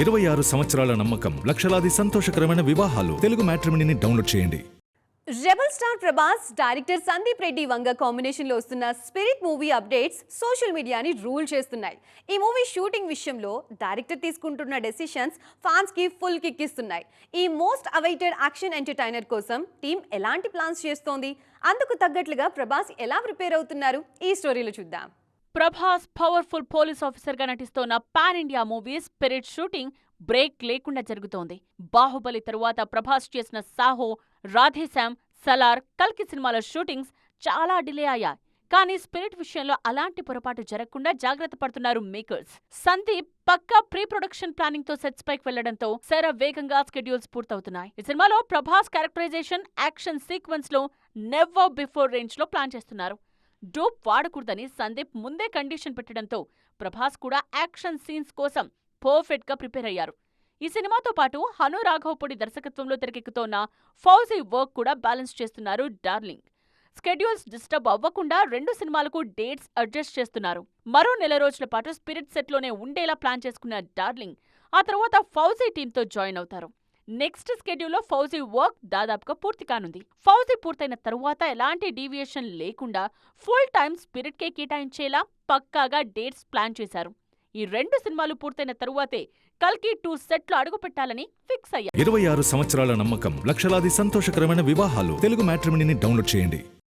26 సంవత్సరాల నమ్మకం, లక్షలాది సంతోషకరమైన వివాహాలు. తెలుగు మ్యాట్రిమోనీని డౌన్లోడ్ చేయండి. Rebel star Prabhas, director Sandeep Reddy Vanga combination లో వస్తున్న స్పిరిట్ మూవీ అప్డేట్స్ సోషల్ మీడియాని రూల్ చేస్తున్నాయి. ఈ మూవీ షూటింగ్ విషయంలో డైరెక్టర్ తీసుకుంటున్న డెసిషన్స్ ఫ్యాన్స్ కి ఫుల్ కిక్ ఇస్తున్నాయి. ఈ మోస్ట్ అవైటెడ్ యాక్షన్ ఎంటర్టైనర్ కోసం టీం ఎలాంటి ప్లాన్స్ చేస్తోంది, అందుకు తగ్గట్లుగా ప్రభాస్ ఎలా ప్రిపేర్ అవుతున్నారు, ఈ స్టోరీలో చూద్దాం. ప్రభాస్ పవర్ఫుల్ పోలీస్ ఆఫీసర్ గా నటిస్తోన్న pan India movie Spirit shooting break లేకుండా జరుగుతోంది. బాహుబలి తరువాత ప్రభాస్ చేసిన సాహో, రాధేశ్యామ్, సలార్, కల్కి సినిమాల షూటింగ్స్ చాలా డిలే అయ్యాయి. కానీ స్పిరిట్ విషయంలో అలాంటి పొరపాటు జరగకుండా జాగ్రత్త పడుతున్నారు మేకర్స్. సందీప్ పక్కా ప్రీ ప్రొడక్షన్ ప్లానింగ్ తో సెట్స్ పైకి వెళ్లడంతో వేగంగా స్కెడ్యూల్స్ పూర్తవుతున్నాయి. ఈ సినిమాలో ప్రభాస్ క్యారెక్టరైజేషన్, యాక్షన్ సీక్వెన్స్ లో నెవర్ బిఫోర్ రేంజ్ లో ప్లాన్ చేస్తున్నారు. డూప్ వాడకూడదని సందీప్ ముందే కండిషన్ పెట్టడంతో ప్రభాస్ కూడా యాక్షన్ సీన్స్ కోసం పర్ఫెక్ట్ గా ప్రిపేర్ అయ్యారు. ఈ సినిమాతో పాటు హను రాఘవపూడి దర్శకత్వంలో తెరకెక్కుతోన్న ఫౌజీ వర్క్ కూడా బ్యాలెన్స్ చేస్తున్నారు డార్లింగ్. స్కెడ్యూల్స్ డిస్టర్బ్ అవ్వకుండా 2 సినిమాలకు డేట్స్ అడ్జస్ట్ చేస్తున్నారు. మరో నెల రోజుల పాటు స్పిరిట్ సెట్లోనే ఉండేలా ప్లాన్ చేసుకున్న డార్లింగ్ ఆ తర్వాత ఫౌజీ టీంతో జాయిన్ అవుతారు. నెక్స్ట్ స్కెడ్యూల్లో ఫౌజీ వర్క్ దాదాపుగా పూర్తి కానుంది. ఫౌజీ పూర్తయిన తరువాత ఎలాంటి డీవియేషన్ లేకుండా ఫుల్ టైం స్పిరిట్ కే కేటాయించేలా పక్కాగా డేట్స్ ప్లాన్ చేశారు. ఈ 2 సినిమాలు పూర్తయిన తరువాతే కల్కి 2 సెట్లు అడుగుపెట్టాలని ఫిక్స్ అయ్యారు. 26 సంవత్సరాల నమ్మకం, లక్షలాది సంతోషకరమైన వివాహాలు. తెలుగు మ్యాట్రిమోనీని డౌన్లోడ్ చేయండి.